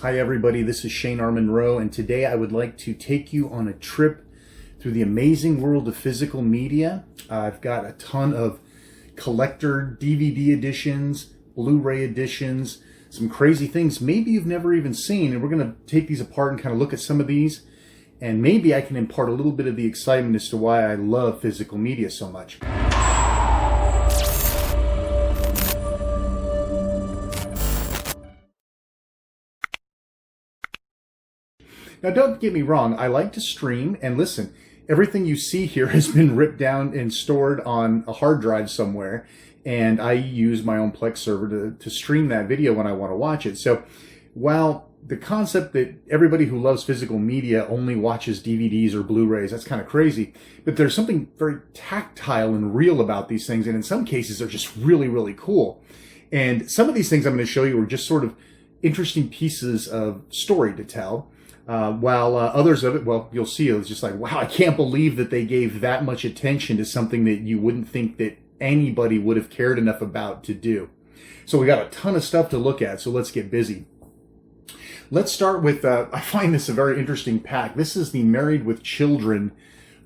Hi everybody, this is Shane R. Monroe, and today I would like to take you on a trip through the amazing world of physical media. I've got a ton of collector DVD editions, Blu-ray editions, some crazy things maybe you've never even seen, and we're going to take these apart and kind of look at some of these, and maybe I can impart a little bit of the excitement as to why I love physical media so much. Now, don't get me wrong, I like to stream, and listen, everything you see here has been ripped down and stored on a hard drive somewhere, and I use my own Plex server to stream that video when I want to watch it. So while the concept that everybody who loves physical media only watches DVDs or Blu-rays, that's kind of crazy, but there's something very tactile and real about these things, and in some cases they're just really, really cool. And some of these things I'm going to show you are just sort of interesting pieces of story to tell. While others of it, well, you'll see, it's just like, wow, I can't believe that they gave that much attention to something that you wouldn't think that anybody would have cared enough about to do. So we got a ton of stuff to look at, so let's get busy. Let's start with, I find this a very interesting pack. This is the Married with Children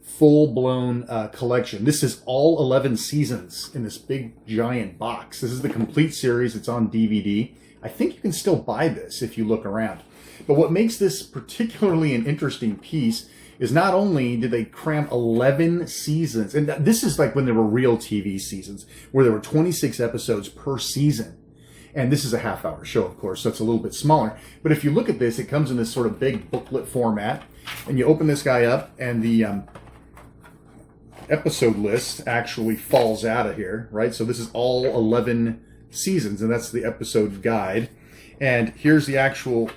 full-blown collection. This is all 11 seasons in this big giant box. This is the complete series. It's on DVD. I think you can still buy this if you look around. But what makes this particularly an interesting piece is not only did they cram 11 seasons, and this is like when there were real TV seasons, where there were 26 episodes per season. And this is a half-hour show, of course, so it's a little bit smaller. But if you look at this, it comes in this sort of big booklet format. And you open this guy up, and the episode list actually falls out of here, right? So this is all 11 seasons, and that's the episode guide. And here's the actual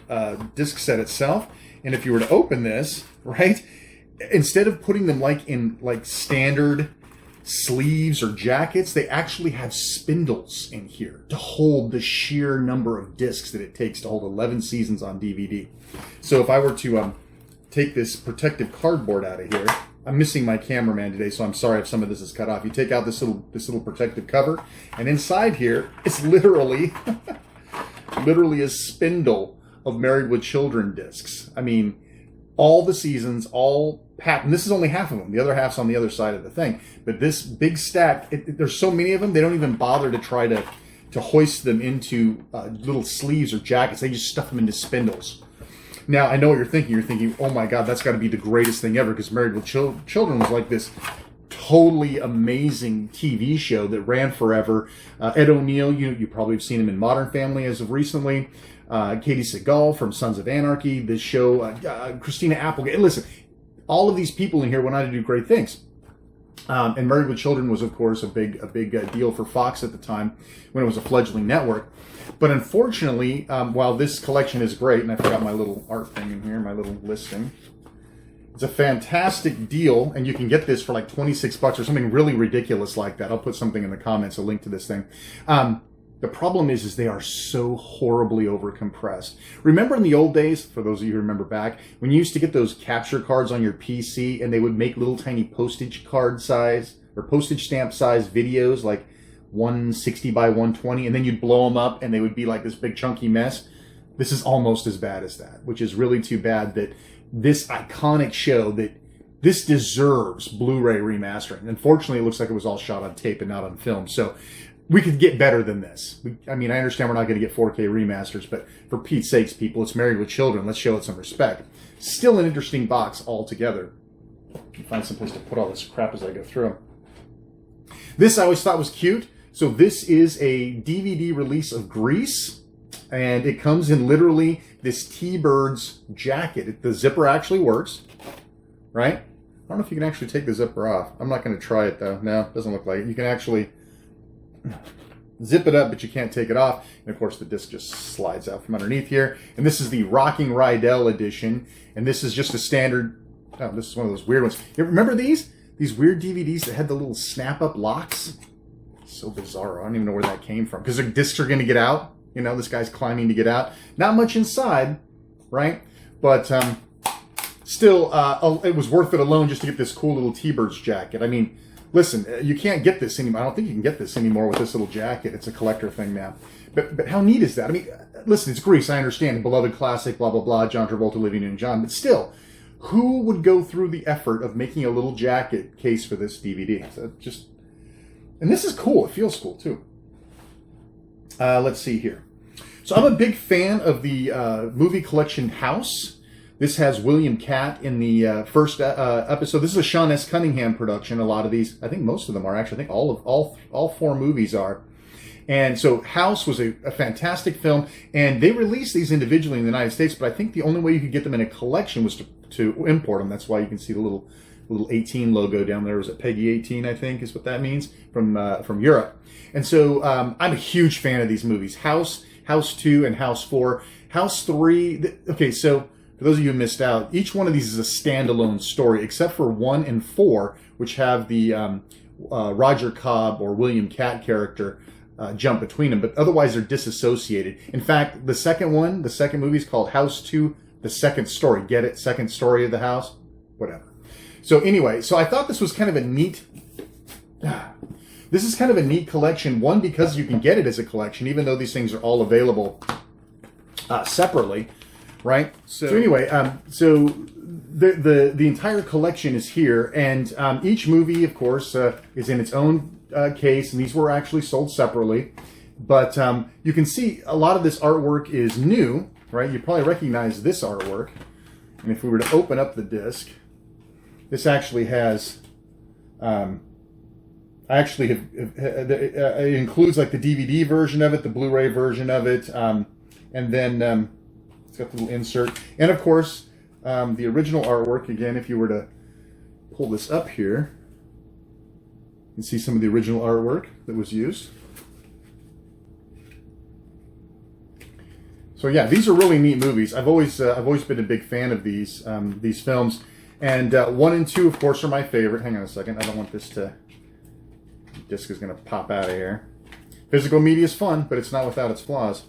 disc set itself. And if you were to open this, right, instead of putting them like in like standard sleeves or jackets, they actually have spindles in here to hold the sheer number of discs that it takes to hold 11 seasons on DVD. So if I were to take this protective cardboard out of here, I'm missing my cameraman today, so I'm sorry if some of this is cut off. You take out this little protective cover, and inside here, it's literally a spindle of Married with Children discs. I mean, all the seasons, all packed. And this is only half of them. The other half's on the other side of the thing. But this big stack, there's so many of them, they don't even bother to try to hoist them into little sleeves or jackets. They just stuff them into spindles. Now, I know what you're thinking. You're thinking, oh my God, that's got to be the greatest thing ever, because Married with Children was like this totally amazing TV show that ran forever. Ed O'Neill, you probably have seen him in Modern Family as of recently. Katie Seagal from Sons of Anarchy. This show, Christina Applegate. And listen, all of these people in here went on to do great things. And Married with Children was, of course, a big deal for Fox at the time when it was a fledgling network. But unfortunately, while this collection is great, and I forgot my little art thing in here, my little listing. It's a fantastic deal, and you can get this for like 26 bucks or something really ridiculous like that. I'll put something in the comments, a link to this thing. The problem is they are so horribly overcompressed. Remember in the old days, for those of you who remember back, when you used to get those capture cards on your PC and they would make little tiny postage card size or postage stamp size videos, like 160 by 120, and then you'd blow them up and they would be like this big chunky mess? This is almost as bad as that, which is really too bad that this iconic show, that this deserves Blu-ray remastering. Unfortunately, it looks like it was all shot on tape and not on film. So we could get better than this. I mean, I understand we're not going to get 4K remasters, but for Pete's sakes, people, it's Married with Children. Let's show it some respect. Still an interesting box altogether. Find some place to put all this crap as I go through. This I always thought was cute. So this is a DVD release of Grease. And it comes in literally this T-Birds jacket. The zipper actually works, right? I don't know if you can actually take the zipper off. I'm not going to try it, though. No, it doesn't look like it. You can actually zip it up, but you can't take it off. And, of course, the disc just slides out from underneath here. And this is the Rockin Rydell edition. And this is just a standard... Oh, this is one of those weird ones. You remember these? These weird DVDs that had the little snap-up locks? So bizarre. I don't even know where that came from. Because the discs are going to get out. You know, this guy's climbing to get out. Not much inside, right? But still, it was worth it alone just to get this cool little T-Birds jacket. I mean, listen, you can't get this anymore. I don't think you can get this anymore with this little jacket. It's a collector thing now. But how neat is that? I mean, listen, it's Grease, I understand, a beloved classic, blah, blah, blah, John Travolta, Olivia Newton-John, but still, who would go through the effort of making a little jacket case for this DVD? So just, and this is cool. It feels cool, too. Let's see here. So I'm a big fan of the movie collection House. This has William Catt in the first episode. This is a Sean S. Cunningham production. A lot of these, I think most of them are actually. I think all 4 movies are. And so House was a fantastic film, and they released these individually in the United States, but I think the only way you could get them in a collection was to import them. That's why you can see the little 18 logo down there. Was it Peggy 18, I think, is what that means, from Europe. And so I'm a huge fan of these movies. House 2, and House 4. House 3, okay, so for those of you who missed out, each one of these is a standalone story, except for 1 and 4, which have the Roger Cobb or William Catt character jump between them, but otherwise they're disassociated. In fact, the second movie is called House 2, the second story. Get it? Second story of the house? Whatever. So anyway, so I thought this was kind of a neat... This is kind of a neat collection. One, because you can get it as a collection, even though these things are all available separately, right? So anyway, so the entire collection is here, and each movie, of course, is in its own case, and these were actually sold separately. But you can see a lot of this artwork is new, right? You probably recognize this artwork. And if we were to open up the disc, this actually has... it includes like the DVD version of it, the Blu-ray version of it, and then it's got the little insert. And of course, the original artwork, again, if you were to pull this up here, you can see some of the original artwork that was used. So yeah, these are really neat movies. I've always been a big fan of these films. And 1 and 2, of course, are my favorite. Hang on a second. I don't want this to... disc is going to pop out of here. Physical media is fun, but it's not without its flaws.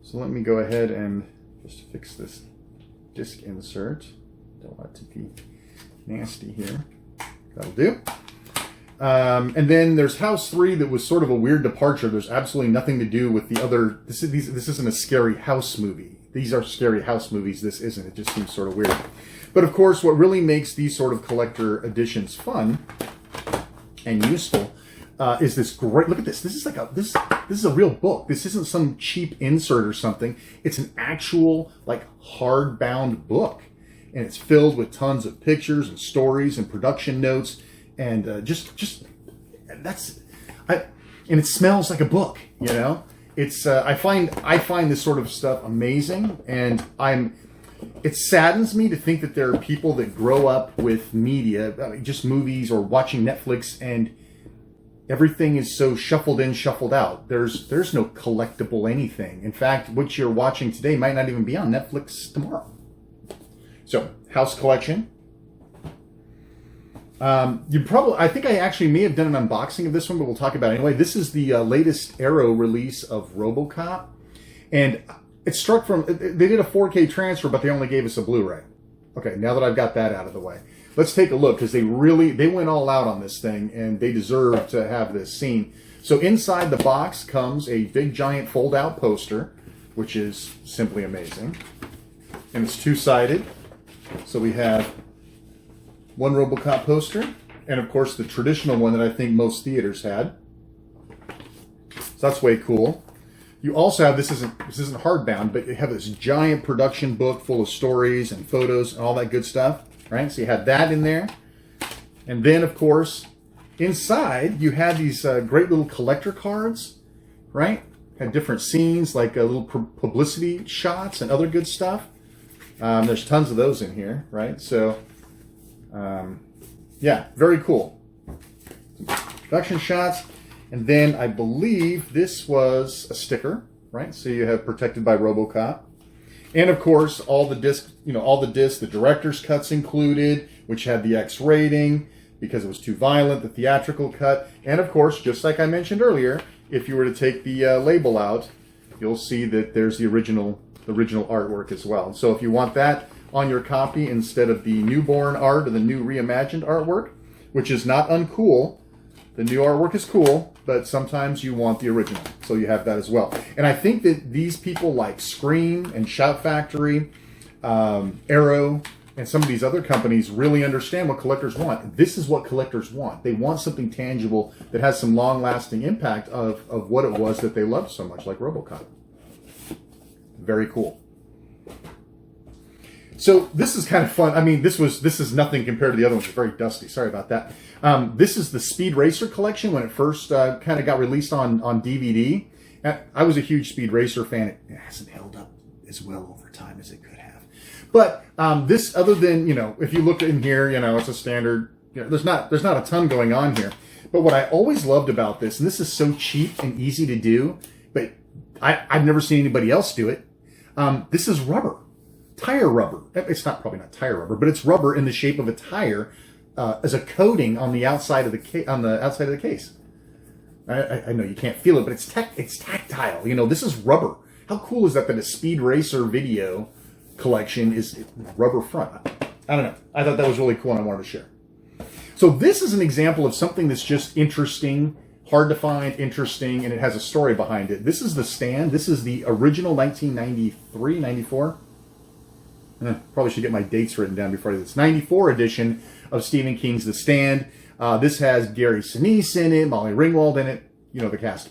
So let me go ahead and just fix this disc insert. Don't want it to be nasty here. That'll do. And then there's House 3 that was sort of a weird departure. There's absolutely nothing to do with the other... This isn't a scary house movie. These are scary house movies. This isn't. It just seems sort of weird. But of course, what really makes these sort of collector editions fun and useful is this great... Look at this. This is like this is a real book. This isn't some cheap insert or something. It's an actual like hardbound book, and it's filled with tons of pictures and stories and production notes, and and it smells like a book. You know, it's I find this sort of stuff amazing, and it saddens me to think that there are people that grow up with media, just movies or watching Netflix, and everything is so shuffled in, shuffled out. There's no collectible anything. In fact, what you're watching today might not even be on Netflix tomorrow. So, House Collection. I think I actually may have done an unboxing of this one, but we'll talk about it anyway. This is the latest Arrow release of Robocop, and it struck from... They did a 4K transfer, but they only gave us a Blu-ray. Okay, now that I've got that out of the way, let's take a look, because they went all out on this thing, and they deserve to have this seen. So inside the box comes a big giant fold-out poster, which is simply amazing. And it's two-sided. So we have one Robocop poster, and of course the traditional one that I think most theaters had. So that's way cool. You also have, this isn't hardbound, but you have this giant production book full of stories and photos and all that good stuff, right? So you had that in there. And then, of course, inside you had these great little collector cards, right? Had different scenes, like little publicity shots and other good stuff. There's tons of those in here, right? So, yeah, very cool. Some production shots. And then I believe this was a sticker, right? So you have Protected by Robocop. And of course, all the discs, the director's cuts included, which had the X rating because it was too violent, the theatrical cut. And of course, just like I mentioned earlier, if you were to take the label out, you'll see that there's the original artwork as well. So if you want that on your copy instead of the newborn art or the new reimagined artwork, which is not uncool, the new artwork is cool. but sometimes you want the original. So you have that as well. And I think that these people like Scream and Shout Factory, Arrow, and some of these other companies really understand what collectors want. This is what collectors want. They want something tangible that has some long-lasting impact of what it was that they loved so much, like Robocop. Very cool. So this is kind of fun. I mean, this is nothing compared to the other ones. It's very dusty. Sorry about that. This is the Speed Racer collection when it first kind of got released on DVD. I was a huge Speed Racer fan. It hasn't held up as well over time as it could have. But this, other than, if you look in here, it's a standard. There's not a ton going on here. But what I always loved about this, and this is so cheap and easy to do, but I've never seen anybody else do it. This is rubber, tire rubber. It's probably not tire rubber, but it's rubber in the shape of a tire as a coating on the outside of the case. I know you can't feel it, but it's tactile. This is rubber. How cool is that a Speed Racer video collection is rubber front? I don't know. I thought that was really cool and I wanted to share. So this is an example of something that's just interesting, hard to find, interesting, and it has a story behind it. This is the stand. This is the original 1993, 94. Probably should get my dates written down before I do this. 94 edition of Stephen King's The Stand. This has Gary Sinise in it, Molly Ringwald in it, the cast.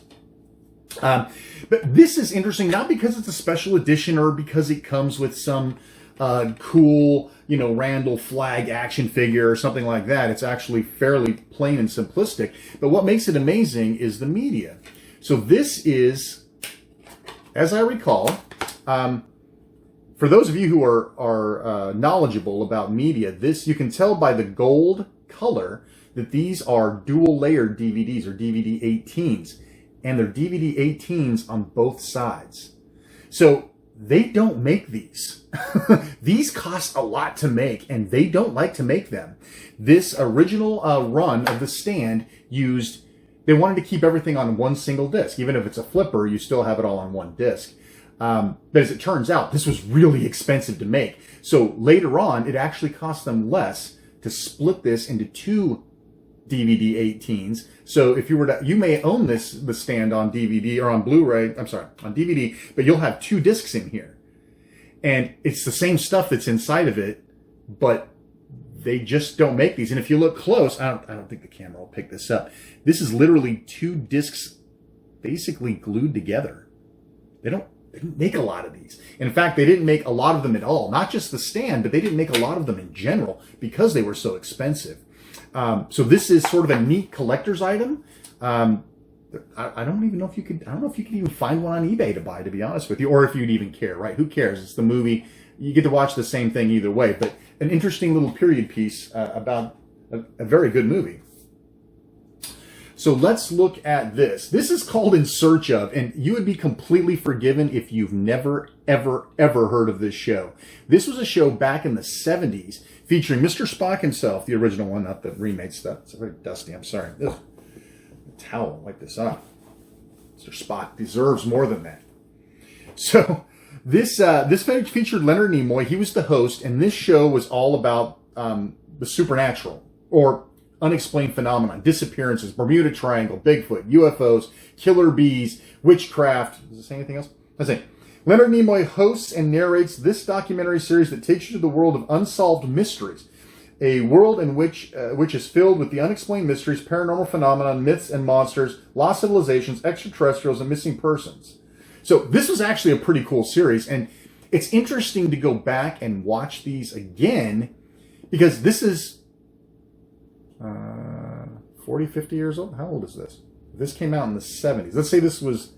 But this is interesting, not because it's a special edition or because it comes with some cool, Randall Flagg action figure or something like that. It's actually fairly plain and simplistic. But what makes it amazing is the media. So this is, as I recall, for those of you who are knowledgeable about media, you can tell by the gold color that these are dual layered DVDs or DVD 18s. And they're DVD 18s on both sides. So they don't make these. These cost a lot to make, and they don't like to make them. This original run of The Stand they wanted to keep everything on one single disc. Even if it's a flipper, you still have it all on one disc. But as it turns out, this was really expensive to make. So later on, it actually cost them less to split this into two DVD 18s. So if you may own The Stand on DVD or on Blu-ray, on DVD, but you'll have two discs in here. And it's the same stuff that's inside of it, but they just don't make these. And if you look close, I don't think the camera will pick this up. This is literally two discs basically glued together. They didn't make a lot of these. In fact, they didn't make a lot of them at all. Not just The Stand, but they didn't make a lot of them in general because they were so expensive. So this is sort of a neat collector's item. I don't even know if you could, I don't know if you could even find one on eBay to buy, to be honest with you, or if you'd even care, right? Who cares? It's the movie. You get to watch the same thing either way, but an interesting little period piece about a very good movie. So let's look at this. This is called In Search Of, and you would be completely forgiven if you've never, ever, ever heard of this show. This was a show back in the 70s featuring Mr. Spock himself, the original one, not the remade stuff. It's very dusty, I'm sorry. Ugh. The towel, wipe this off. Mr. Spock deserves more than that. So this featured Leonard Nimoy. He was the host, and this show was all about the supernatural, or unexplained phenomenon, disappearances, Bermuda Triangle, Bigfoot, UFOs, killer bees, witchcraft. Does it say anything else? Let's see. Leonard Nimoy hosts and narrates this documentary series that takes you to the world of unsolved mysteries, a world in which is filled with the unexplained mysteries, paranormal phenomena, myths and monsters, lost civilizations, extraterrestrials, and missing persons. So this was actually a pretty cool series, and it's interesting to go back and watch these again, because this is 40, 50 years old. How old is this? This came out in the 70s. Let's say this was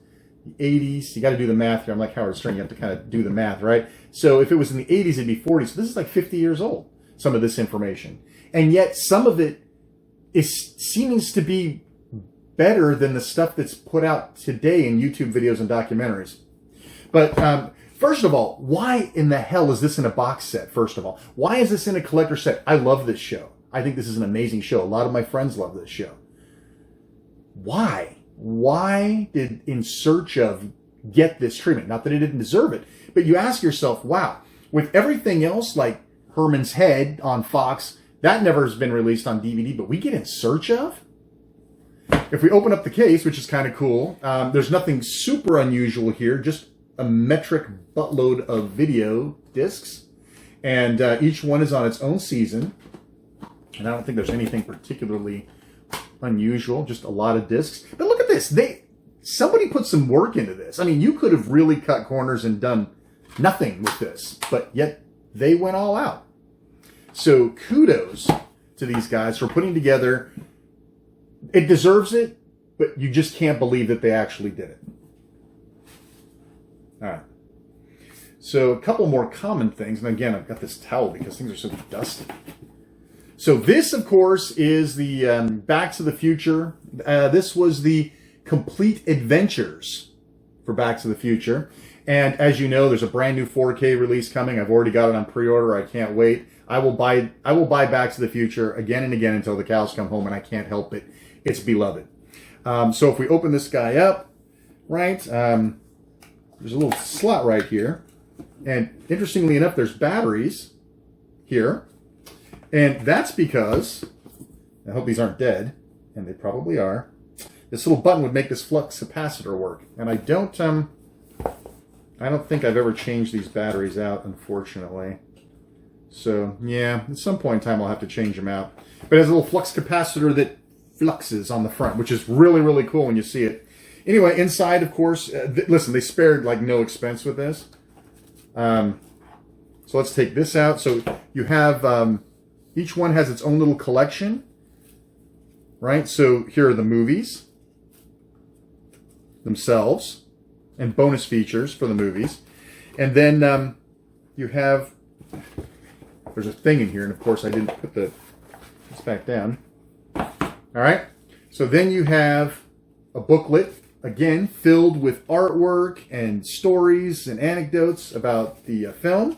the 80s. You got to do the math here. I'm like Howard Stern. You have to kind of do the math, right? So if it was in the 80s, it'd be 40. So this is like 50 years old, some of this information. And yet some of it seems to be better than the stuff that's put out today in YouTube videos and documentaries. But first of all, why in the hell is this in a box set, first of all? Why is this in a collector set? I love this show. I think this is an amazing show. A lot of my friends love this show. Why? Why did In Search Of get this treatment? Not that it didn't deserve it, but you ask yourself, wow, with everything else like Herman's Head on Fox, that never has been released on DVD, but we get In Search Of? if we open up the case, which is kind of cool, there's nothing super unusual here, just a metric buttload of video discs. And each one is on its own season. And I don't think there's anything particularly unusual, just a lot of discs. But look at this. Somebody put some work into this. I mean, you could have really cut corners and done nothing with this, but yet they went all out. So kudos to these guys for putting together. It deserves it, but you just can't believe that they actually did it. All right. So a couple more common things. And again, I've got this towel because things are so dusty. So this, of course, is the Back to the Future. This was the Complete Adventures for Back to the Future. And as you know, there's a brand new 4K release coming. I've already got it on pre-order. I can't wait. I will buy Back to the Future again and again until the cows come home, and I can't help it. It's beloved. So if we open this guy up, right, there's a little slot right here. And interestingly enough, there's batteries here. And that's because, I hope these aren't dead, and they probably are, this little button would make this flux capacitor work. And I don't think I've ever changed these batteries out, unfortunately. So, yeah, at some point in time I'll have to change them out. But it has a little flux capacitor that fluxes on the front, which is really, really cool when you see it. Anyway, inside, of course, listen, they spared like no expense with this. So let's take this out. So you have, each one has its own little collection, right? So here are the movies themselves and bonus features for the movies. And then you have, there's a thing in here, and of course I didn't put this back down. All right, so then you have a booklet, again, filled with artwork and stories and anecdotes about the film.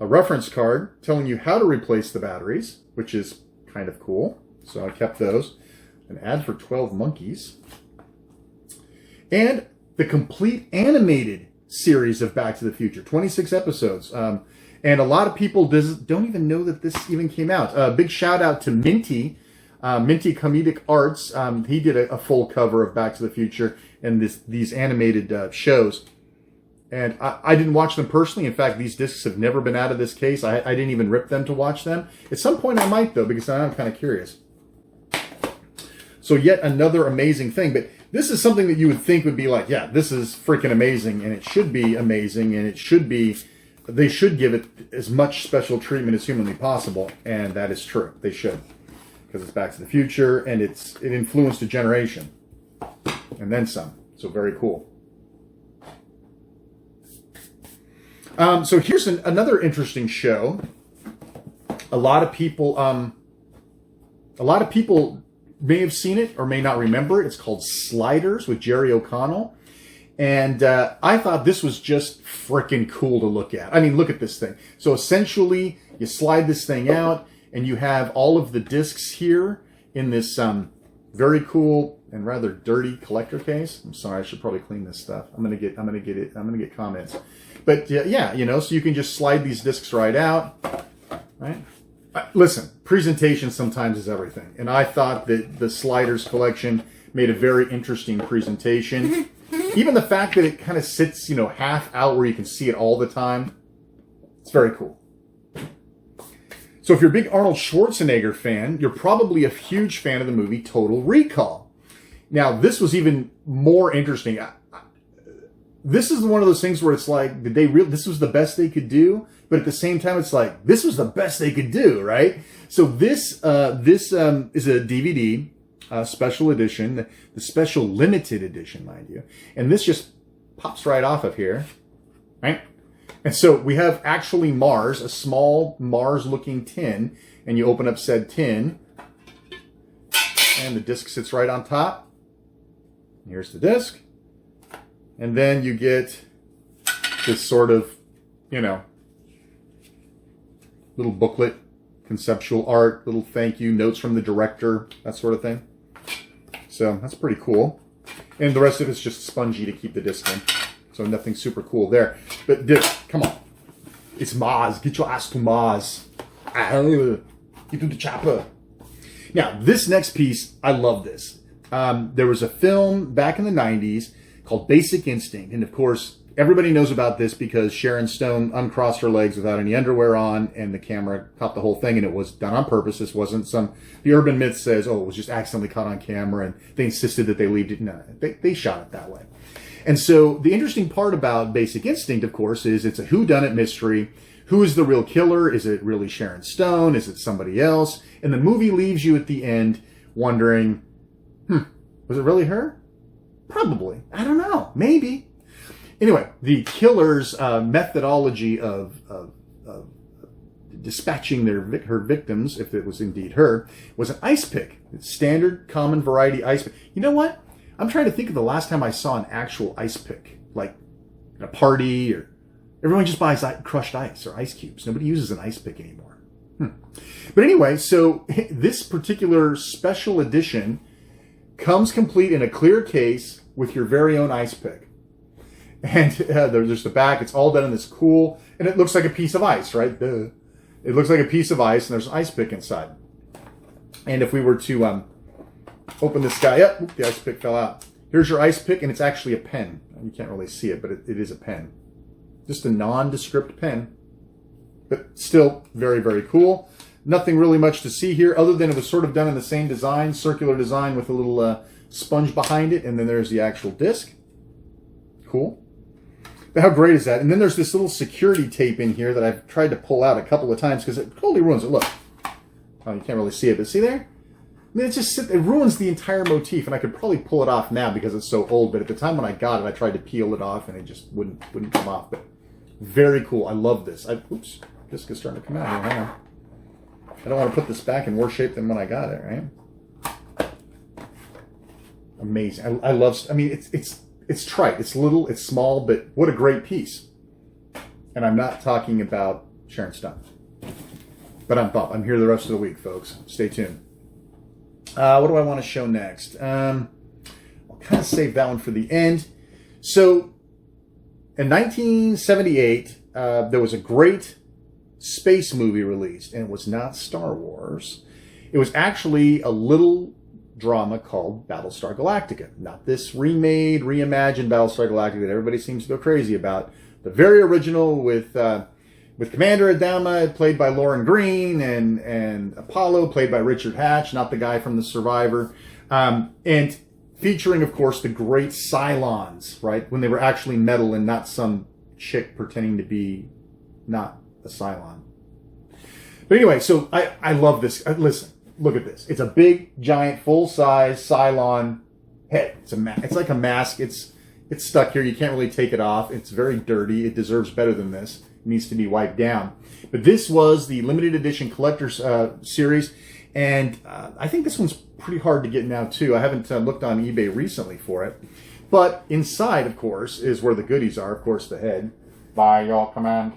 A reference card telling you how to replace the batteries, which is kind of cool. So I kept those. An ad for 12 Monkeys. And the complete animated series of Back to the Future, 26 episodes. And a lot of people don't even know that this even came out. Big shout out to Minty. Minty Comedic Arts. He did a full cover of Back to the Future and these animated shows. And I didn't watch them personally. In fact, these discs have never been out of this case. I didn't even rip them to watch them. At some point I might, though, because I'm kind of curious. So yet another amazing thing. But this is something that you would think would be like, yeah, this is freaking amazing, and it should be amazing, and it should be, they should give it as much special treatment as humanly possible. And that is true. They should. Because it's Back to the Future, and it influenced a generation. And then some. So very cool. So here's another interesting show. A lot of people may have seen it or may not remember it. It's called Sliders with Jerry O'Connell. And I thought this was just freaking cool to look at. I mean, look at this thing. So essentially, you slide this thing out, and you have all of the discs here in this very cool and rather dirty collector case. I'm sorry, I should probably clean this stuff. I'm gonna get comments. But yeah, you know, so you can just slide these discs right out, right? Listen, presentation sometimes is everything. And I thought that the Sliders collection made a very interesting presentation. Even the fact that it kind of sits, you know, half out where you can see it all the time. It's very cool. So if you're a big Arnold Schwarzenegger fan, you're probably a huge fan of the movie Total Recall. Now, this was even more interesting. This is one of those things where it's like, this was the best they could do? But at the same time, it's like, this was the best they could do, right? So this is a DVD, special edition, the special limited edition, mind you. And this just pops right off of here, right? And so we have actually Mars, a small Mars-looking tin, and you open up said tin, and the disc sits right on top. Here's the disc. And then you get this sort of, you know, little booklet, conceptual art, little thank you, notes from the director, that sort of thing. So that's pretty cool. And the rest of it's just spongy to keep the disc in. So nothing super cool there. But come on. It's Mars. Get your ass to Mars. Get to the chopper. Now, this next piece, I love this. There was a film back in the 90s called Basic Instinct. And of course, everybody knows about this because Sharon Stone uncrossed her legs without any underwear on, and the camera caught the whole thing, and it was done on purpose. This wasn't the urban myth says, oh, it was just accidentally caught on camera, and they insisted that they leave it. No, they shot it that way. And so the interesting part about Basic Instinct, of course, is it's a whodunit mystery. Who is the real killer? Is it really Sharon Stone? Is it somebody else? And the movie leaves you at the end wondering, was it really her? Probably. I don't know. Maybe. Anyway, the killer's methodology of dispatching her victims, if it was indeed her, was an ice pick. Standard, common variety ice pick. You know what? I'm trying to think of the last time I saw an actual ice pick, like at a party, or everyone just buys crushed ice or ice cubes. Nobody uses an ice pick anymore. But anyway, so this particular special edition comes complete in a clear case with your very own ice pick. And there's the back. It's all done in this cool, and it looks like a piece of ice, right? It looks like a piece of ice, and there's an ice pick inside. And if we were to open this guy up, the ice pick fell out. Here's your ice pick, and it's actually a pen. You can't really see it, but it is a pen. Just a nondescript pen, but still very, very cool. Nothing really much to see here, other than it was sort of done in the same design, circular design with a little sponge behind it, and then there's the actual disc. Cool. But how great is that? And then there's this little security tape in here that I've tried to pull out a couple of times because it totally ruins it. Look. Oh, you can't really see it, but see there? I mean, it ruins the entire motif, and I could probably pull it off now because it's so old, but at the time when I got it, I tried to peel it off, and it just wouldn't come off. But very cool. I love this. Oops. Disc is starting to come out here. Hang on. I don't want to put this back in worse shape than when I got it, right? Amazing. I love... I mean, it's trite. It's little, it's small, but what a great piece. And I'm not talking about Sharon Stone. But I'm Bob. I'm here the rest of the week, folks. Stay tuned. What do I want to show next? I'll kind of save that one for the end. So, in 1978, there was a great space movie released, and it was not Star Wars. It was actually a little drama called Battlestar Galactica. Not this remade, reimagined Battlestar Galactica that everybody seems to go crazy about. The very original with Commander Adama, played by Lauren Green, and Apollo, played by Richard Hatch, not the guy from The Survivor. And featuring, of course, the great Cylons, right? When they were actually metal and not some chick pretending to be not a Cylon. But anyway, so I love this. Listen. Look at this. It's a big, giant, full-size Cylon head. It's like a mask. It's stuck here. You can't really take it off. It's very dirty. It deserves better than this. It needs to be wiped down. But this was the limited edition collector's series, and I think this one's pretty hard to get now, too. I haven't looked on eBay recently for it. But inside, of course, is where the goodies are. Of course, the head. By your command.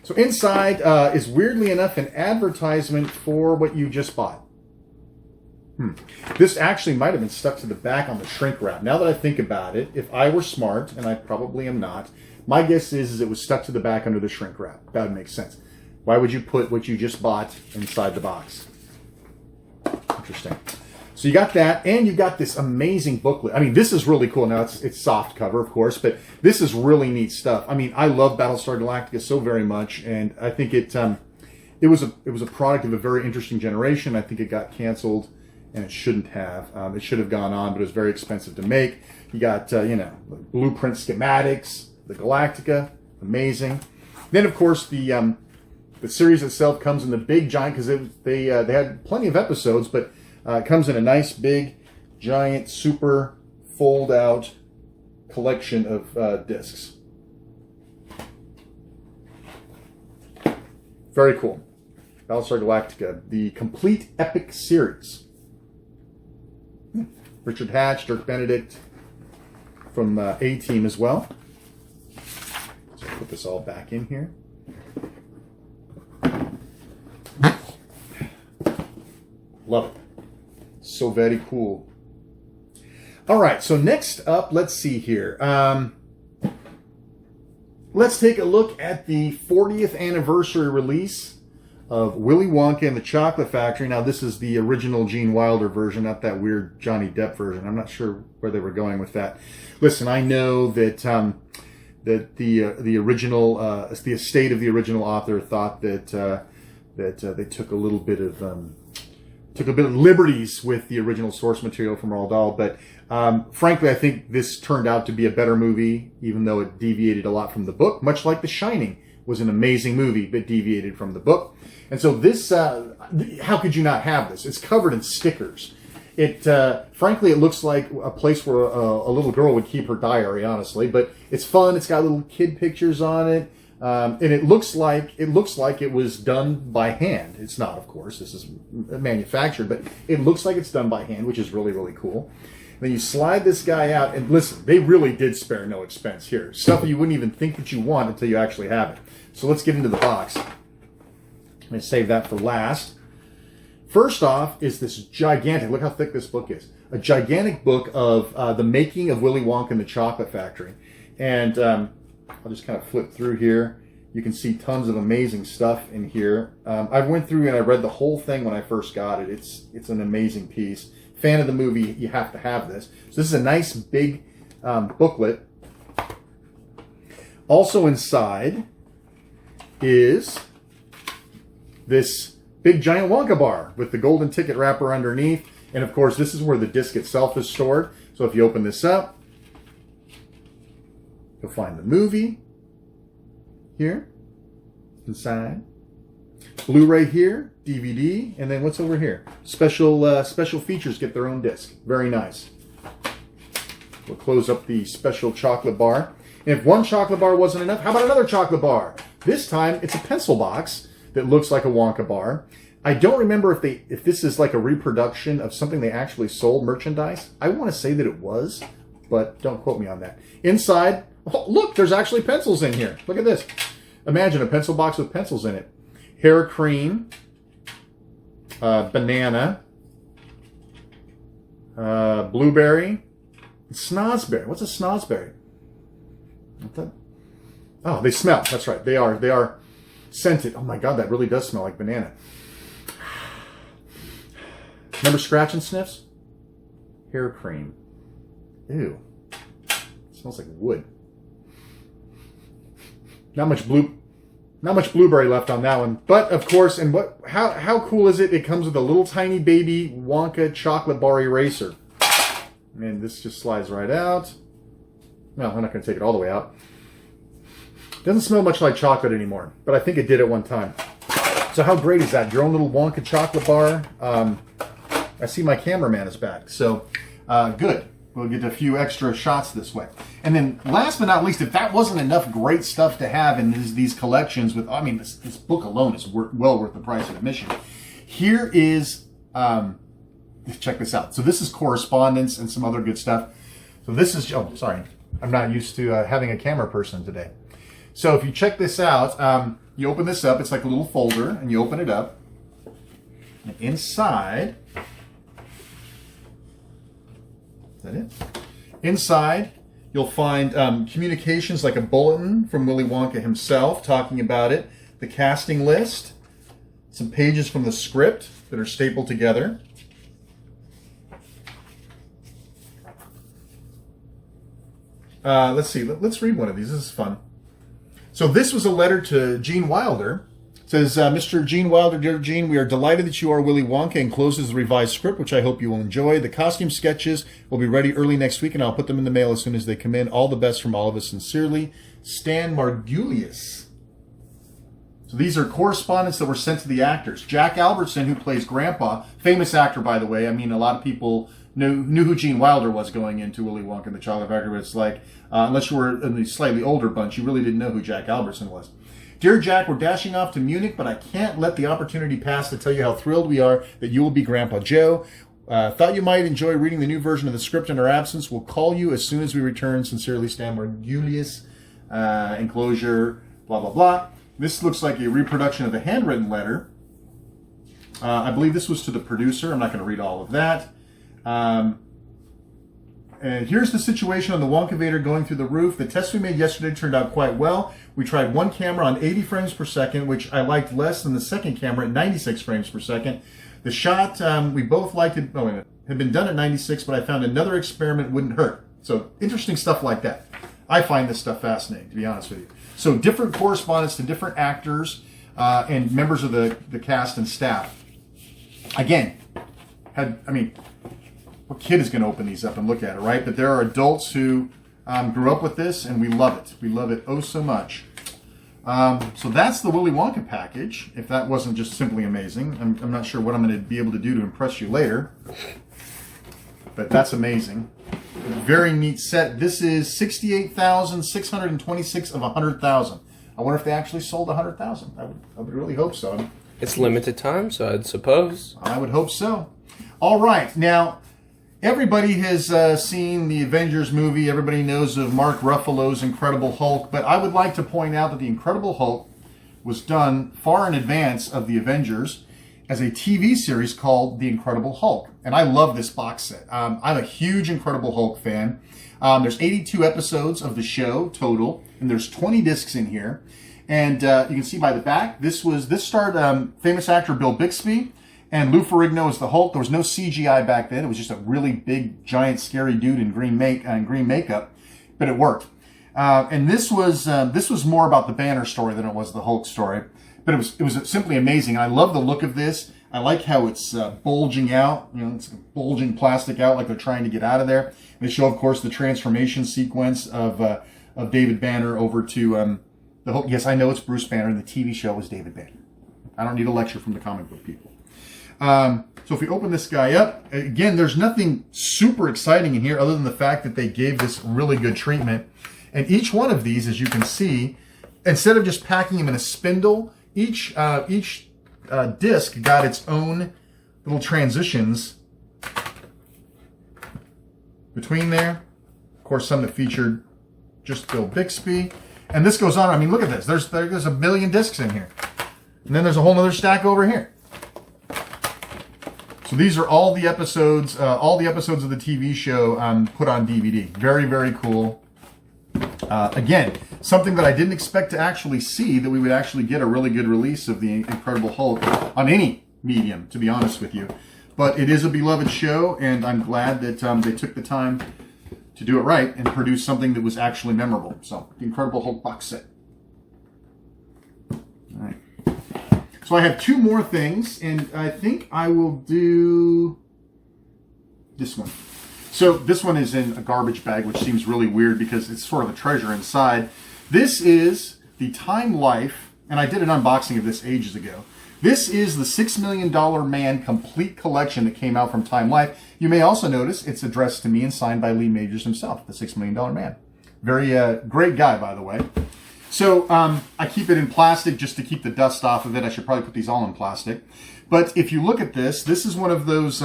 So inside is, weirdly enough, an advertisement for what you just bought. This actually might have been stuck to the back on the shrink wrap. Now that I think about it, if I were smart, and I probably am not, my guess is it was stuck to the back under the shrink wrap. That would make sense. Why would you put what you just bought inside the box? Interesting. So you got that, and you got this amazing booklet. I mean, this is really cool. Now, it's soft cover, of course, but this is really neat stuff. I mean, I love Battlestar Galactica so very much, and I think it was a product of a very interesting generation. I think it got canceled, and it shouldn't have. It should have gone on, but it was very expensive to make. You got, blueprint schematics, the Galactica, amazing. Then, of course, the series itself comes in the big giant, because they had plenty of episodes, but it comes in a nice, big, giant, super fold-out collection of discs. Very cool. Battlestar Galactica, the complete epic series. Richard Hatch, Dirk Benedict from A-Team as well. So I'll put this all back in here. Love it. So very cool. All right, so next up, let's see here. Let's take a look at the 40th anniversary release of Willy Wonka and the Chocolate Factory. Now, this is the original Gene Wilder version, not that weird Johnny Depp version. I'm not sure where they were going with that. Listen, I know that the original, the estate of the original author thought that they took a little bit of liberties with the original source material from Roald Dahl, but frankly, I think this turned out to be a better movie, even though it deviated a lot from the book, much like The Shining was an amazing movie, but deviated from the book. And so this, how could you not have this? It's covered in stickers. It, frankly, it looks like a place where a little girl would keep her diary, honestly, but it's fun. It's got little kid pictures on it. And it looks like it was done by hand. It's not, of course. This is manufactured, but it looks like it's done by hand, which is really, really cool. And then you slide this guy out, and listen, they really did spare no expense here. Stuff you wouldn't even think that you want until you actually have it. So let's get into the box. I'm going to save that for last. First off is this gigantic, look how thick this book is, a gigantic book of the making of Willy Wonka and the Chocolate Factory. And I'll just kind of flip through here. You can see tons of amazing stuff in here. I went through and I read the whole thing when I first got it. It's an amazing piece. Fan of the movie, you have to have this. So this is a nice big booklet. Also inside is this big giant Wonka bar with the golden ticket wrapper underneath. And of course, this is where the disc itself is stored. So if you open this up, you'll find the movie here inside, Blu-ray here, DVD, and then what's over here? Special features get their own disc. Very nice. We'll close up the special chocolate bar. And if one chocolate bar wasn't enough, how about another chocolate bar? This time it's a pencil box that looks like a Wonka bar. I don't remember if this is like a reproduction of something they actually sold merchandise. I want to say that it was, but don't quote me on that. Inside, oh, look, there's actually pencils in here. Look at this. Imagine a pencil box with pencils in it. Hair cream, banana, blueberry, snozberry. What's a snozberry? Oh, they smell. That's right. They are scented. Oh my God, that really does smell like banana. Remember scratch and sniffs? Hair cream. Ew. It smells like wood. Not much blueberry left on that one. But of course, and how cool is it? It comes with a little tiny baby Wonka chocolate bar eraser. And this just slides right out. No, I'm not going to take it all the way out. Doesn't smell much like chocolate anymore, but I think it did at one time. So how great is that? Your own little Wonka chocolate bar. I see my cameraman is back. So good. We'll get a few extra shots this way. And then last but not least, if that wasn't enough great stuff to have in these collections with, I mean, this book alone is well worth the price of admission. Here is, check this out. So this is correspondence and some other good stuff. So this is, oh, sorry. I'm not used to having a camera person today. So if you check this out, you open this up. It's like a little folder, and you open it up. And inside, is that it? Inside, you'll find communications like a bulletin from Willy Wonka himself talking about it, the casting list, some pages from the script that are stapled together. Let's see. Let's read one of these. This is fun. So this was a letter to Gene Wilder. It says, Mr. Gene Wilder, dear Gene, we are delighted that you are Willy Wonka, encloses the revised script, which I hope you will enjoy. The costume sketches will be ready early next week, and I'll put them in the mail as soon as they come in. All the best from all of us. Sincerely, Stan Margulies. So these are correspondence that were sent to the actors. Jack Albertson, who plays Grandpa, famous actor, by the way. I mean, a lot of people knew who Gene Wilder was going into Willy Wonka and the Chocolate Factory, but it's like, unless you were in the slightly older bunch, you really didn't know who Jack Albertson was. Dear Jack, we're dashing off to Munich, but I can't let the opportunity pass to tell you how thrilled we are that you will be Grandpa Joe. Thought you might enjoy reading the new version of the script in our absence. We'll call you as soon as we return. Sincerely, Stan Margulies. Enclosure, blah, blah, blah. This looks like a reproduction of a handwritten letter. I believe this was to the producer. I'm not going to read all of that. And here's the situation on the Wonkavator going through the roof. The test we made yesterday turned out quite well. We tried one camera on 80 frames per second, which I liked less than the second camera at 96 frames per second. The shot, we both liked it, had been done at 96, but I found another experiment wouldn't hurt. So interesting stuff like that. I find this stuff fascinating, to be honest with you. So different correspondence to different actors and members of the cast and staff. Again, what kid is going to open these up and look at it, right? But there are adults who grew up with this, and we love it. We love it oh so much. So that's the Willy Wonka package, if that wasn't just simply amazing. I'm not sure what I'm going to be able to do to impress you later, but that's amazing. Very neat set. This is 68,626 of 100,000. I wonder if they actually sold 100,000. I would really hope so. It's limited time, so I'd suppose. I would hope so. All right, now everybody has seen the Avengers movie. Everybody knows of Mark Ruffalo's Incredible Hulk, but I would like to point out that the Incredible Hulk was done far in advance of the Avengers as a TV series called The Incredible Hulk. And I love this box set. I'm a huge Incredible Hulk fan. There's 82 episodes of the show total, and there's 20 discs in here. And you can see by the back, this starred famous actor Bill Bixby and Lou Ferrigno as the Hulk. There was no CGI back then. It was just a really big, giant, scary dude in green makeup, but it worked. And this was more about the Banner story than it was the Hulk story. But it was simply amazing. I love the look of this. I like how it's bulging out. You know, it's bulging plastic out like they're trying to get out of there. They show, of course, the transformation sequence of David Banner over to the Hulk. Yes, I know it's Bruce Banner, and the TV show was David Banner. I don't need a lecture from the comic book people. So if we open this guy up, again, there's nothing super exciting in here other than the fact that they gave this really good treatment. And each one of these, as you can see, instead of just packing them in a spindle, each disc got its own little transitions between there. Of course, some that featured just Bill Bixby. And this goes on. I mean, look at this. There's a million discs in here. And then there's a whole other stack over here. So these are all the episodes of the TV show put on DVD. Very, very cool. Again, something that I didn't expect to actually see, that we would actually get a really good release of the Incredible Hulk on any medium, to be honest with you. But it is a beloved show, and I'm glad that they took the time to do it right and produce something that was actually memorable. So, the Incredible Hulk box set. All right. So I have two more things, and I think I will do this one. So this one is in a garbage bag, which seems really weird because it's sort of a treasure inside. This is the Time Life, and I did an unboxing of this ages ago. This is the $6 Million Man complete collection that came out from Time Life. You may also notice it's addressed to me and signed by Lee Majors himself, the $6 Million Man. Very great guy, by the way. So I keep it in plastic just to keep the dust off of it. I should probably put these all in plastic. But if you look at this, this is one of those...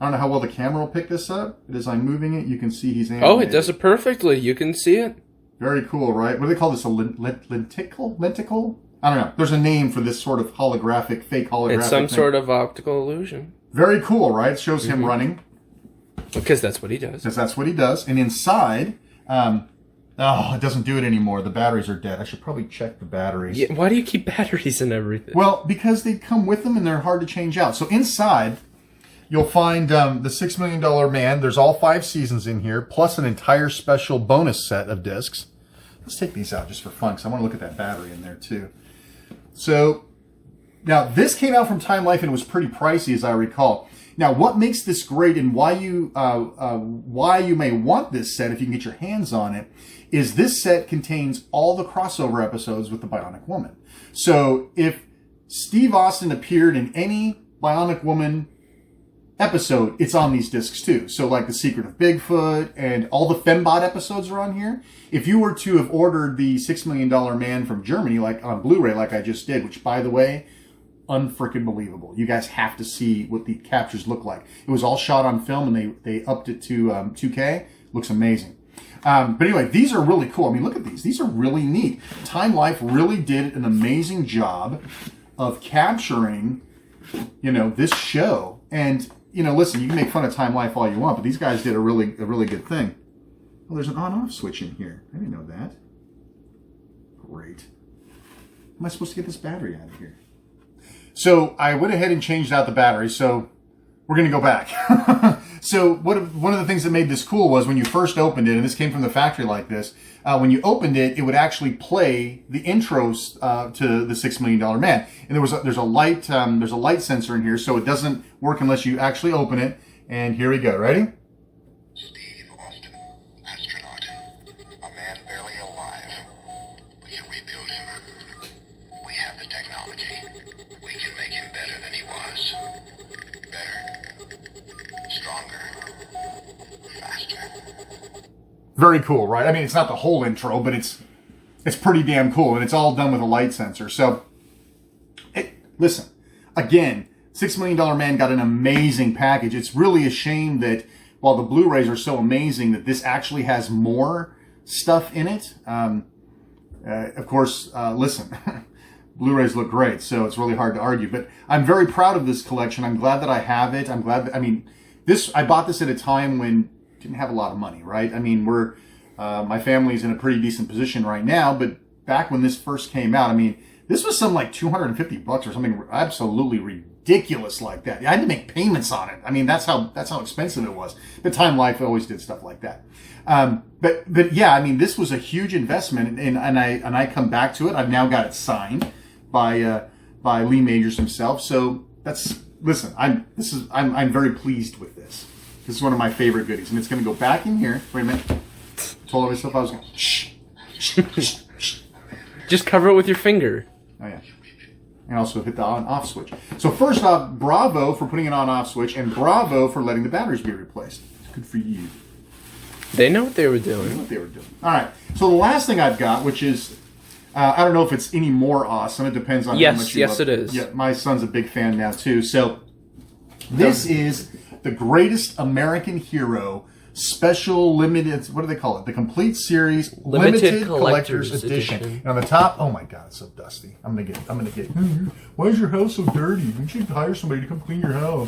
I don't know how well the camera will pick this up, but as I'm moving it, you can see he's animated. Oh, it does it perfectly. You can see it. Very cool, right? What do they call this? A lenticle? Lenticle? I don't know. There's a name for this sort of holographic, fake holographic It's some thing. sort of optical illusion. Very cool, right? It shows him running. Because that's what he does. Because that's what he does. And inside, it doesn't do it anymore. The batteries are dead. I should probably check the batteries. Yeah, why do you keep batteries and everything? Well, because they come with them and they're hard to change out. So inside... you'll find the $6 Million Man. There's all 5 seasons in here, plus an entire special bonus set of discs. Let's take these out just for fun, because I want to look at that battery in there, too. So, now, this came out from Time Life, and it was pretty pricey, as I recall. Now, what makes this great, and why you may want this set, if you can get your hands on it, is this set contains all the crossover episodes with the Bionic Woman. So, if Steve Austin appeared in any Bionic Woman episode, it's on these discs too. So like The Secret of Bigfoot and all the Fembot episodes are on here. If you were to have ordered the $6 Million Man from Germany, like on Blu-ray, like I just did, which by the way, unfreaking believable. You guys have to see what the captures look like. It was all shot on film and they upped it to 2K. Looks amazing. But anyway, these are really cool. I mean, look at these. These are really neat. Time Life really did an amazing job of capturing, this show. And you know, listen, you can make fun of Time Life all you want, but these guys did a really good thing. Oh, there's an on-off switch in here. I didn't know that. Great. How am I supposed to get this battery out of here? So I went ahead and changed out the battery, so we're going to go back. So one of the things that made this cool was when you first opened it, and this came from the factory like this, when you opened it, it would actually play the intros to the $6 Million Man. And there's a light sensor in here, so it doesn't work unless you actually open it. And here we go. Ready? Steve Austin, astronaut, a man barely alive. We can rebuild him. We have the technology. We can make him better than he was. Better, stronger, faster. Very cool, right? I mean, it's not the whole intro, but it's pretty damn cool, and it's all done with a light sensor. So, listen, again, $6 Million Man got an amazing package. It's really a shame that while the Blu-rays are so amazing, that this actually has more stuff in it. Of course, listen, Blu-rays look great, so it's really hard to argue. But I'm very proud of this collection. I'm glad that I have it. I'm glad that, I mean, I bought this at a time when didn't have a lot of money, right? I mean, my family's in a pretty decent position right now, but back when this first came out, I mean, this was some like $250 or something absolutely ridiculous like that. I had to make payments on it. I mean, that's how expensive it was. But Time Life always did stuff like that. But yeah, I mean, this was a huge investment, and I come back to it. I've now got it signed by Lee Majors himself. So listen, I'm very pleased with this. This is one of my favorite goodies, and it's going to go back in here. Wait a minute. Told myself I was going to shh. Just cover it with your finger. Oh, yeah. And also hit the on-off switch. So first off, bravo for putting an on-off switch, and bravo for letting the batteries be replaced. Good for you. They know what they were doing. They know what they were doing. All right. So the last thing I've got, which is, I don't know if it's any more awesome. It depends on how much you love it is. Yeah, my son's a big fan now, too. So this is the Greatest American Hero Special Limited, what do they call it? The Complete Series Limited Collector's Edition. And on the top, oh my God, it's so dusty. I'm gonna get. Why is your house so dirty? You should hire somebody to come clean your house.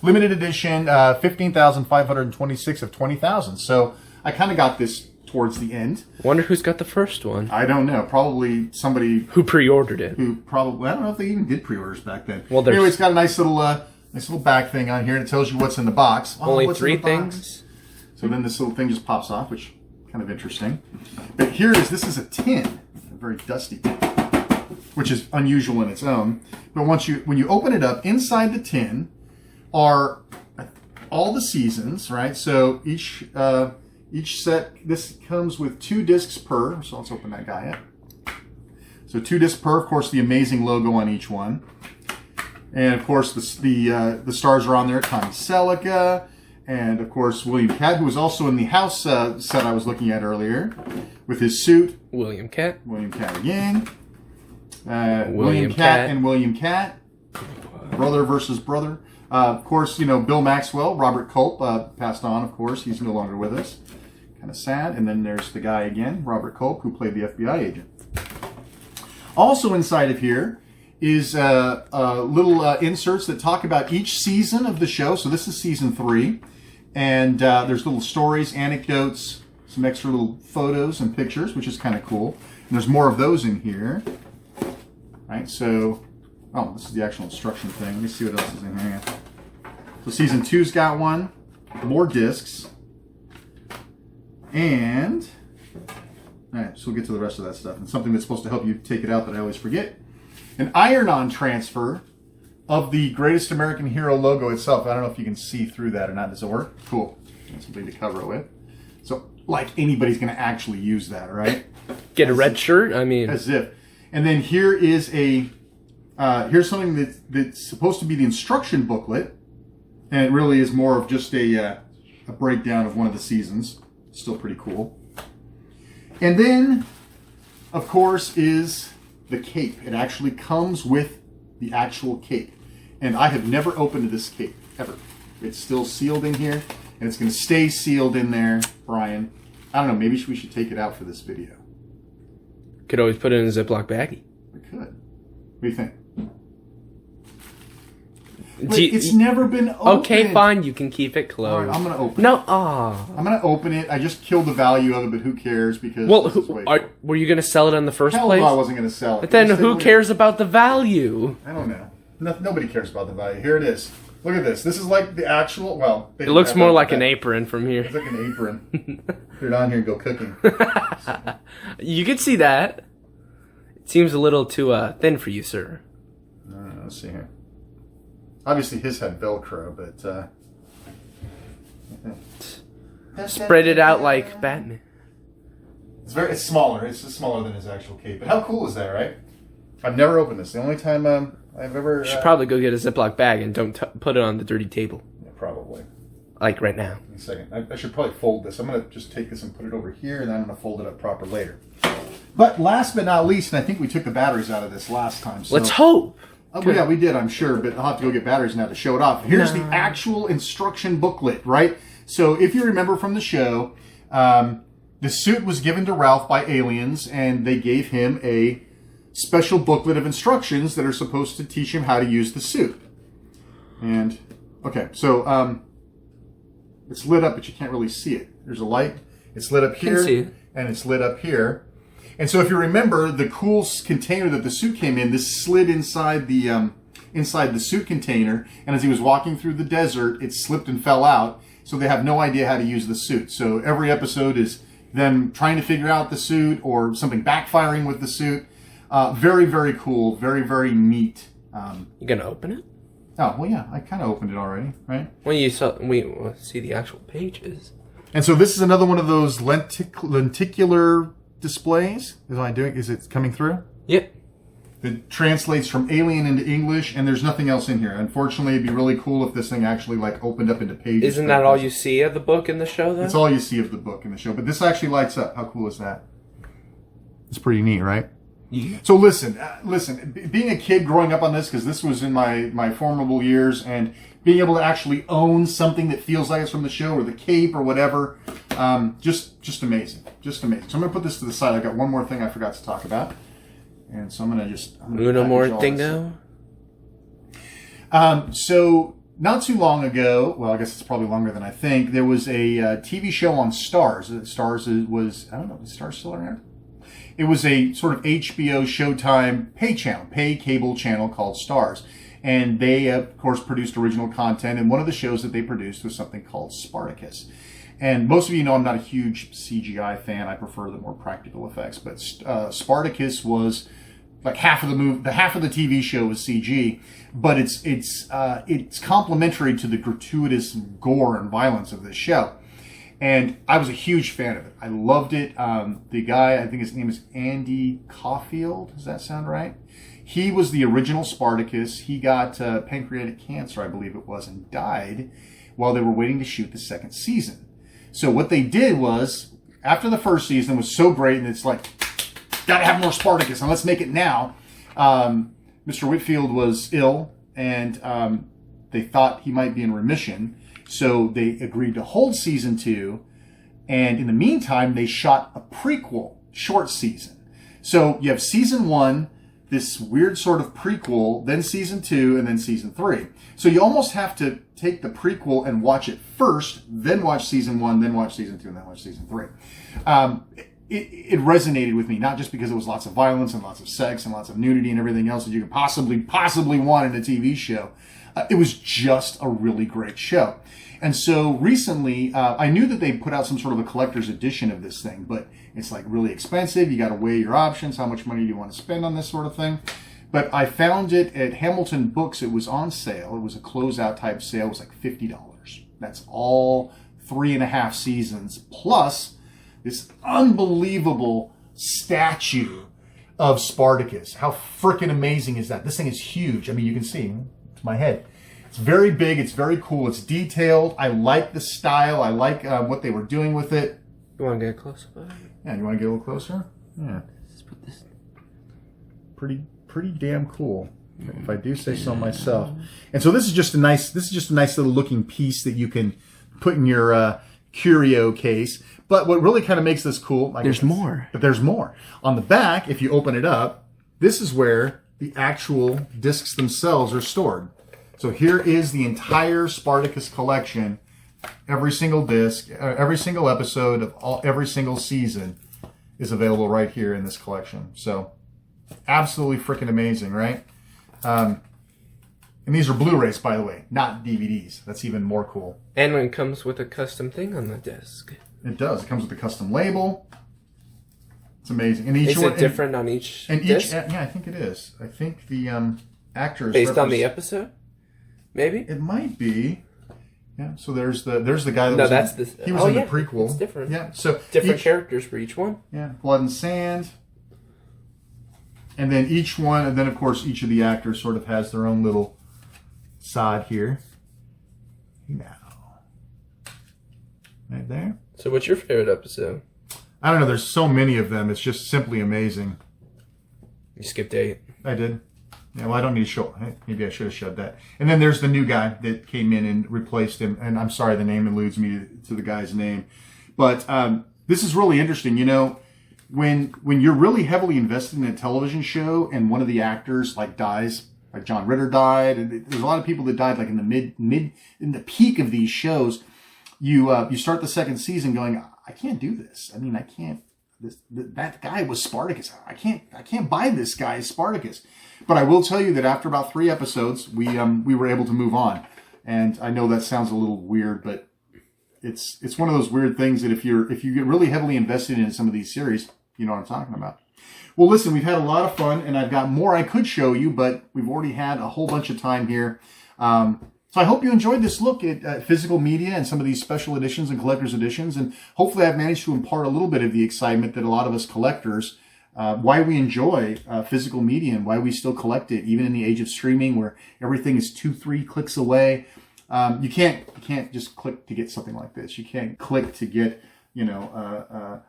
Limited edition, 15,526 of 20,000. So I kind of got this towards the end. Wonder who's got the first one. I don't know. Probably somebody who pre-ordered it. I don't know if they even did pre-orders back then. Well, anyway, it's got a nice little back thing on here, and it tells you what's in the box. Only 3 things. So then this little thing just pops off, which is kind of interesting. But here it is. This is a tin, a very dusty tin, which is unusual in its own. But when you open it up, inside the tin are all the seasons, right? So each set, this comes with 2 discs per. So let's open that guy up. So 2 discs per. Of course, the amazing logo on each one. And of course, the stars are on there. Tommy Celica, and of course William Cat, who was also in the house set I was looking at earlier, with his suit. William Cat. William Cat again. William Cat and William Cat. Brother versus brother. Of course, Bill Maxwell, Robert Culp, passed on. Of course, he's no longer with us. Kind of sad. And then there's the guy again, Robert Culp, who played the FBI agent. Also inside of here is little inserts that talk about each season of the show. So this is season 3. And there's little stories, anecdotes, some extra little photos and pictures, which is kind of cool. And there's more of those in here. Right, so, this is the actual instruction thing. Let me see what else is in here. So season 2's got one. More discs. And, all right, so we'll get to the rest of that stuff. And something that's supposed to help you take it out that I always forget. An iron-on transfer of the Greatest American Hero logo itself. I don't know if you can see through that or not. Does it work? Cool. That's something to cover it with. So, like anybody's going to actually use that, right? Get a red shirt? I mean... As if. And then here is here's something that's supposed to be the instruction booklet. And it really is more of just a breakdown of one of the seasons. Still pretty cool. And then, of course, is the cape. It actually comes with the actual cape. And I have never opened this cape, ever. It's still sealed in here, and it's going to stay sealed in there, Brian. I don't know, maybe we should take it out for this video. Could always put it in a Ziploc baggie. We could. What do you think? But it's never been opened. Okay, fine. You can keep it closed. All right, I'm going to open No, it. I'm going to open it. I just killed the value of it, but who cares? Because were you going to sell it in the first Hell place? no, I wasn't going to sell it. But then who cares about the value? I don't know. Nobody cares about the value. Here it is. Look at this. This is like the actual, well... It looks more like an apron from here. It's like an apron. Put it on here and go cooking. You can see that. It seems a little too thin for you, sir. Let's see here. Obviously his had Velcro, but... Spread it out like Batman. It's smaller. It's just smaller than his actual cape. But how cool is that, right? I've never opened this. The only time I've ever... You should probably go get a Ziploc bag and don't put it on the dirty table. Yeah, probably. Like right now. Give me a second. I should probably fold this. I'm going to just take this and put it over here, and then I'm going to fold it up proper later. But last but not least, and I think we took the batteries out of this last time. So, let's hope. Oh, yeah, we did, I'm sure, but I'll have to go get batteries now to show it off. Here's the actual instruction booklet, right? So if you remember from the show, the suit was given to Ralph by aliens, and they gave him a special booklet of instructions that are supposed to teach him how to use the suit. And, okay, so it's lit up, but you can't really see it. There's a light. It's lit up here, and it's lit up here. And so if you remember, the cool container that the suit came in, this slid inside the suit container, and as he was walking through the desert, it slipped and fell out, so they have no idea how to use the suit. So every episode is them trying to figure out the suit or something backfiring with the suit. Very, very cool. Very, very neat. You gonna open it? Oh, well, yeah. I kind of opened it already, right? Well, we see the actual pages. And so this is another one of those lenticular displays. Is it coming through? Yep. It translates from alien into English, and there's nothing else in here. Unfortunately, it'd be really cool if this thing actually opened up into pages. Isn't that all you see of the book in the show, though? It's all you see of the book in the show, but this actually lights up. How cool is that? It's pretty neat, right? Yeah. So listen. Being a kid growing up on this, because this was in my formidable years, and being able to actually own something that feels like it's from the show or the cape or whatever, just amazing, just amazing. So I'm gonna put this to the side. I've got one more thing I forgot to talk about, and so I'm gonna Uno more thing So not too long ago, well, I guess it's probably longer than I think, there was a TV show on Stars. Stars was, I don't know, is Stars still around? It was a sort of HBO Showtime pay cable channel called Stars. And they, of course, produced original content. And one of the shows that they produced was something called Spartacus. And most of you know I'm not a huge CGI fan. I prefer the more practical effects. But Spartacus was like half of the TV show was CG. But it's complementary to the gratuitous gore and violence of this show. And I was a huge fan of it. I loved it. The guy, I think his name is Andy Caulfield. Does that sound right? He was the original Spartacus. He got pancreatic cancer, I believe it was, and died while they were waiting to shoot the second season. So what they did was, after the first season was so great, and it's like, gotta have more Spartacus, and let's make it now. Mr. Whitfield was ill, and they thought he might be in remission. So they agreed to hold season 2, and in the meantime, they shot a prequel short season. So you have season 1, this weird sort of prequel, then season 2, and then season 3. So you almost have to take the prequel and watch it first, then watch season 1, then watch season 2, and then watch season 3. It resonated with me, not just because it was lots of violence and lots of sex and lots of nudity and everything else that you could possibly want in a TV show. It was just a really great show. And so recently, I knew that they put out some sort of a collector's edition of this thing, but it's like really expensive. You got to weigh your options. How much money do you want to spend on this sort of thing? But I found it at Hamilton Books. It was on sale. It was a closeout type sale. It was like $50. That's all 3.5 seasons, plus this unbelievable statue of Spartacus. How freaking amazing is that? This thing is huge. I mean, you can see it's my head. It's very big. It's very cool. It's detailed. I like the style. I like what they were doing with it. You want to get close? Yeah, you want to get a little closer? Yeah. Let's put this. Pretty damn cool, if I do say so myself. And so this is just a nice little looking piece that you can put in your curio case. But what really kind of makes this cool, there's more. But there's more. On the back, if you open it up, this is where the actual discs themselves are stored. So here is the entire Spartacus collection. Every single disc, every single episode of every single season is available right here in this collection. So absolutely freaking amazing, right? And these are Blu-rays, by the way, not DVDs. That's even more cool. And it comes with a custom thing on the disc. It does. It comes with a custom label. It's amazing. And each Is one, it different on each and disc? yeah, I think it is. I think the actors Based on the episode? Maybe? It might be. Yeah. So there's the guy that No, was that's in, the... he was oh, in yeah, the prequel. It's different. Yeah. So Different characters for each one? Yeah. Blood and Sand. And then each one, and then of course each of the actors sort of has their own little side here. Now. Right there. So what's your favorite episode? I don't know. There's so many of them. It's just simply amazing. You skipped 8. I did. Yeah, well, I don't need to show. Maybe I should have showed that. And then there's the new guy that came in and replaced him. And I'm sorry, the name eludes me to the guy's name. But this is really interesting. You know, when you're really heavily invested in a television show and one of the actors like dies, like John Ritter died, and there's a lot of people that died like in the in the peak of these shows. You start the second season going, I can't do this. I mean, I can't. That guy was Spartacus. I can't buy this guy as Spartacus. But I will tell you that after about 3 episodes, we were able to move on. And I know that sounds a little weird, but it's one of those weird things that if you get really heavily invested in some of these series, you know what I'm talking about. Well, listen, we've had a lot of fun, and I've got more I could show you, but we've already had a whole bunch of time here. So I hope you enjoyed this look at physical media and some of these special editions and collector's editions. And hopefully I've managed to impart a little bit of the excitement that a lot of us collectors, why we enjoy physical media and why we still collect it, even in the age of streaming where everything is 2-3 clicks away. You can't just click to get something like this. You can't click to get, a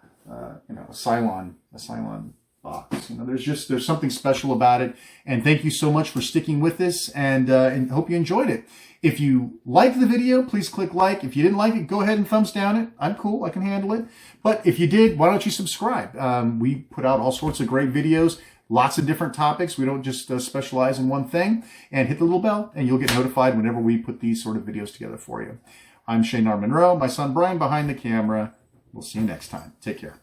Cylon box. There's something special about it. And thank you so much for sticking with this, and hope you enjoyed it. If you liked the video, please click like. If you didn't like it, go ahead and thumbs down it. I'm cool. I can handle it. But if you did, why don't you subscribe? We put out all sorts of great videos, lots of different topics. We don't just specialize in one thing. And hit the little bell, and you'll get notified whenever we put these sort of videos together for you. I'm Shane R. Monroe. My son Brian behind the camera. We'll see you next time. Take care.